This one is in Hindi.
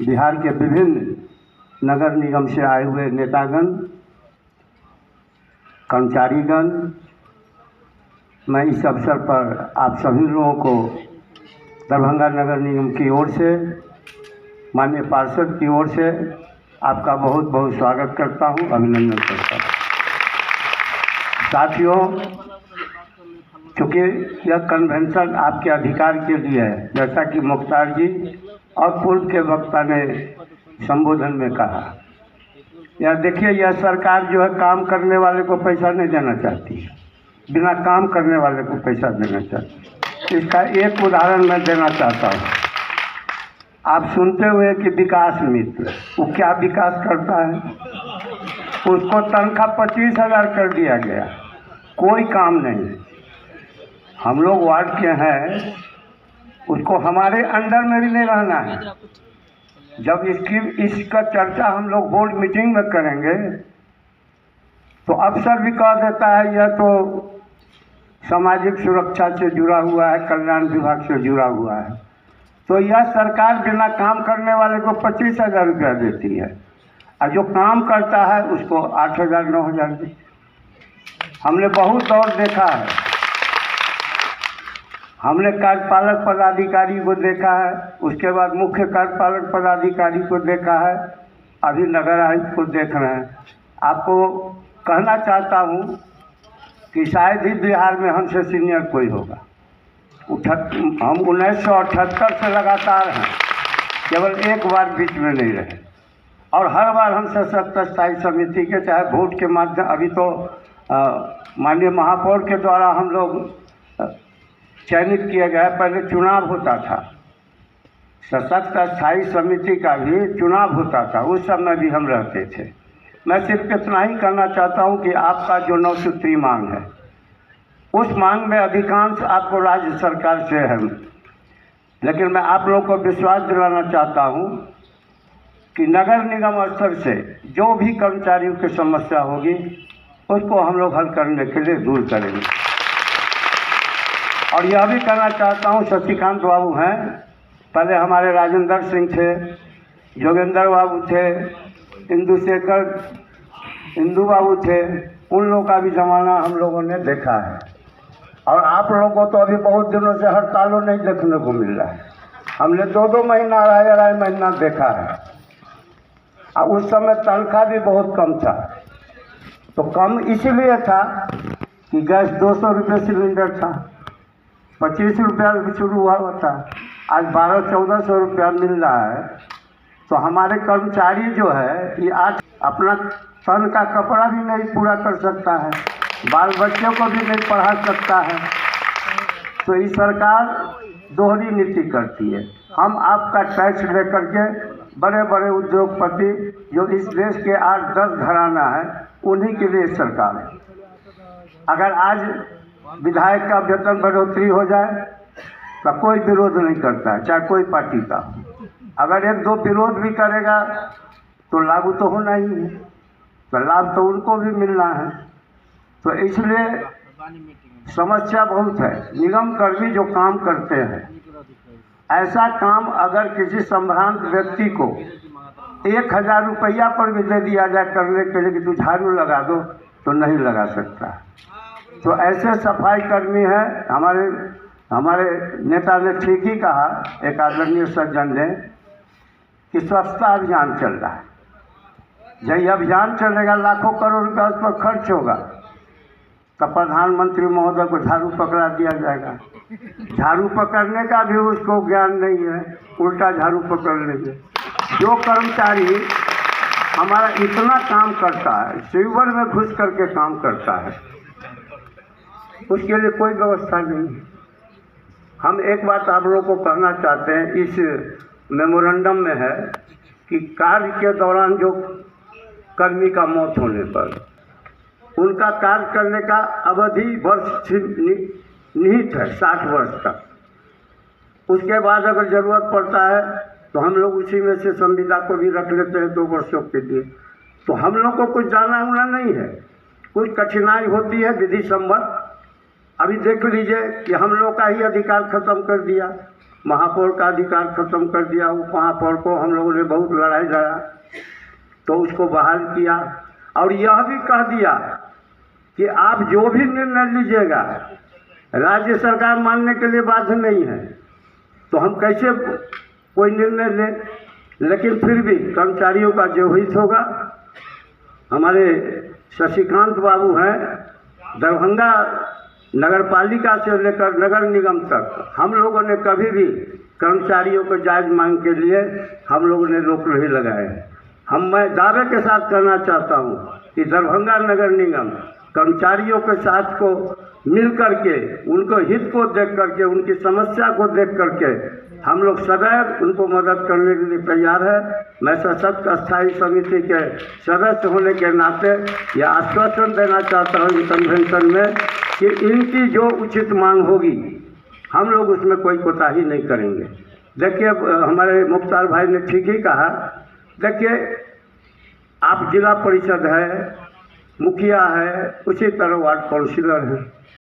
बिहार के विभिन्न नगर निगम से आए हुए नेतागण, कर्मचारीगण, मैं इस अवसर पर आप सभी लोगों को दरभंगा नगर निगम की ओर से, माननीय पार्षद की ओर से आपका बहुत बहुत स्वागत करता हूं, अभिनंदन करता हूं। साथियों, चूँकि यह कन्वेंशन आपके अधिकार के लिए है, जैसा कि मुख्तार जी और पूर्व के वक्ता ने संबोधन में कहा। यह देखिए, यह सरकार जो है काम करने वाले को पैसा नहीं देना चाहती है, बिना काम करने वाले को पैसा देना चाहती है। इसका एक उदाहरण मैं देना चाहता हूँ। आप सुनते हुए कि विकास मित्र, वो क्या विकास करता है? उसको तनख्वाह 25,000 कर दिया गया, कोई काम नहीं। हम लोग वार्ड के हैं, उसको हमारे अंडर में भी नहीं रहना है। जब इसका चर्चा हम लोग बोर्ड मीटिंग में करेंगे तो अफसर भी कह देता है यह तो सामाजिक सुरक्षा से जुड़ा हुआ है, कल्याण विभाग से जुड़ा हुआ है। तो यह सरकार बिना काम करने वाले को 25,000 रुपया देती है, और जो काम करता है उसको 8,000 9,000 देती है। हमने बहुत दौर देखा है। हमने कार्यपालक पदाधिकारी को देखा है, उसके बाद मुख्य कार्यपालक पदाधिकारी को देखा है, अभी नगर आयुक्त को देख रहे हैं। आपको कहना चाहता हूँ कि शायद ही बिहार में हमसे सीनियर कोई होगा। हम 1978 से लगातार हैं, केवल एक बार बीच में नहीं रहे, और हर बार हम सशक्त स्थायी समिति के, चाहे वोट के माध्यम, अभी तो माननीय महापौर के द्वारा हम लोग चयनित किया गया, पहले चुनाव होता था, सशक्त स्थायी समिति का भी चुनाव होता था, उस समय भी हम रहते थे। मैं सिर्फ इतना ही कहना चाहता हूं कि आपका जो 9 सूत्री मांग है, उस मांग में अधिकांश आपको राज्य सरकार से है, लेकिन मैं आप लोगों को विश्वास दिलाना चाहता हूं कि नगर निगम स्तर से जो भी कर्मचारियों की समस्या होगी उसको हम लोग हल करने के लिए दूर करेंगे। और यह भी कहना चाहता हूँ, शशिकांत बाबू हैं, पहले हमारे राजेंद्र सिंह थे, जोगेंद्र बाबू थे, इंदू बाबू थे, उन लोगों का भी ज़माना हम लोगों ने देखा है। और आप लोगों को तो अभी बहुत दिनों से हड़तालों नहीं देखने को मिल रहा है। हमने 2-2 महीना, अढ़ाई महीना देखा है, और उस समय तनख्वाह भी बहुत कम था। तो कम इसलिए था कि गैस 200 रुपये सिलेंडर था, 25 रुपया शुरू हुआ था, आज 1200-1400 रुपया मिल रहा है। तो हमारे कर्मचारी जो है ये आज अपना तन का कपड़ा भी नहीं पूरा कर सकता है, बाल बच्चों को भी नहीं पढ़ा सकता है। तो ये सरकार दोहरी नीति करती है। हम आपका टैक्स लेकर के बड़े बड़े उद्योगपति जो इस देश के 8-10 घराना है, उन्हीं के लिए सरकार है। अगर आज विधायक का वेतन बढ़ोतरी हो जाए तो कोई विरोध नहीं करता है, चाहे कोई पार्टी का। अगर 1-2 विरोध भी करेगा तो लागू तो होना ही है, तो लाभ तो उनको भी मिलना है। तो इसलिए समस्या बहुत है। निगम कर्मी जो काम करते हैं, ऐसा काम अगर किसी संभ्रांत व्यक्ति को 1,000 रुपया पर भी दे दिया जाए करने के लिए कि तू झाड़ू लगा दो, तो नहीं लगा सकता। तो ऐसे सफाई कर्मी हैं। हमारे नेता ने ठीक ही कहा, एक आदरणीय सज्जन ने, कि स्वच्छता अभियान चल रहा है। जब यह अभियान चलेगा, लाखों करोड़ रुपया उस पर खर्च होगा, तो प्रधानमंत्री महोदय को झाड़ू पकड़ा दिया जाएगा। झाड़ू पकड़ने का भी उसको ज्ञान नहीं है, उल्टा झाड़ू पकड़ लेंगे। जो कर्मचारी हमारा इतना काम करता है, सीवर में घुस करके काम करता है, उसके लिए कोई व्यवस्था नहीं है। हम एक बात आप लोगों को कहना चाहते हैं, इस मेमोरेंडम में है कि कार्य के दौरान जो कर्मी का मौत होने पर उनका कार्य करने का अवधि वर्ष निहित है, 60 वर्ष तक। उसके बाद अगर ज़रूरत पड़ता है तो हम लोग उसी में से संविदा को भी रख लेते हैं 2 वर्षों के लिए। तो हम लोग को कुछ जाना होना नहीं है, कुछ कठिनाई होती है विधि सम्मत। अभी देख लीजिए कि हम लोग का ही अधिकार खत्म कर दिया, महापौर का अधिकार खत्म कर दिया। वो महापौर को हम लोगों ने बहुत लड़ाई लड़ा तो उसको बहाल किया, और यह भी कह दिया कि आप जो भी निर्णय लीजिएगा राज्य सरकार मानने के लिए बाध्य नहीं है। तो हम कैसे कोई निर्णय लें, लेकिन फिर भी कर्मचारियों का जो हित होगा। हमारे शशिकांत बाबू हैं, दरभंगा नगर पालिका से लेकर नगर निगम तक हम लोगों ने कभी भी कर्मचारियों को जायज़ मांग के लिए हम लोगों ने रोक नहीं लगाए। मैं दावे के साथ कहना चाहता हूँ कि दरभंगा नगर निगम कर्मचारियों के साथ को मिल करके, उनको हित को देख करके, उनकी समस्या को देख करके हम लोग सदैव उनको मदद करने के लिए तैयार है। मैं सशक्त स्थायी समिति के सदस्य होने के नाते यह आश्वासन देना चाहता हूँ इस कन्वेंशन में कि इनकी जो उचित मांग होगी हम लोग उसमें कोई कोताही नहीं करेंगे। देखिए, हमारे मुख्तार भाई ने ठीक ही कहा। देखिए, आप जिला परिषद है, मुखिया है, उसी तरह वार्ड काउंसिलर हैं।